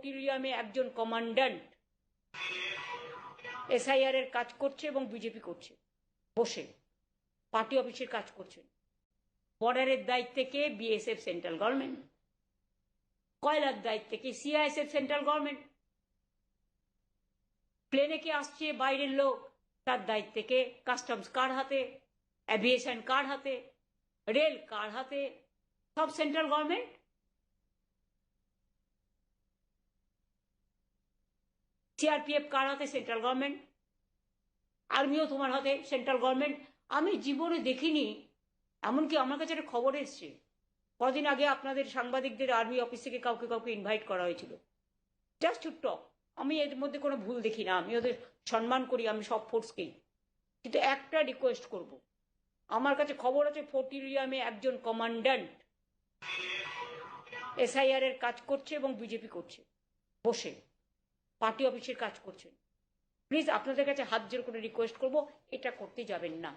ফোর্টিলিয়ামে একজন commandant SIR এর কাজ করছে এবং বিজেপি করছে, বসে পার্টি অফিসের কাজ করছেন। বর্ডারের দায়িত্বে কে? BSF, central government. কয়লার দায়িত্বে কে? CISF, central government. প্লেনে কে আসছে? বাইরের লোক, তার দায়িত্বে কে? কাস্টমস কার হাতে, অ্যাভিয়েশন কার হাতে, রেল কার হাতে? সব সেন্ট্রাল গভর্নমেন্ট। সিআরপিএফ কার হাতে? Central government. আর্মিও তোমার হাতে, সেন্ট্রাল গভর্নমেন্ট। আমি জীবনে দেখিনি, এমনকি আমার কাছে একটা খবর এসছে, কদিন আগে আপনাদের সাংবাদিকদের আর্মি অফিস থেকে কাউকে কাউকে ইনভাইট করা হয়েছিল জাস্ট টু টক। আমি এর মধ্যে কোনো ভুল দেখি না, আমি ওদের সম্মান করি, আমি সব ফোর্সকেই। কিন্তু একটা রিকোয়েস্ট করব, আমার কাছে খবর আছে ফোর্টিলিয়ামে একজন কমান্ড্যান্ট এসআইআর এর কাজ করছে এবং বিজেপি করছে, বসে পার্টি অফিসের কাজ করছেন। প্লিজ আপনাদের কাছে হাত জোর করে রিকোয়েস্ট করব, এটা করতে যাবেন না।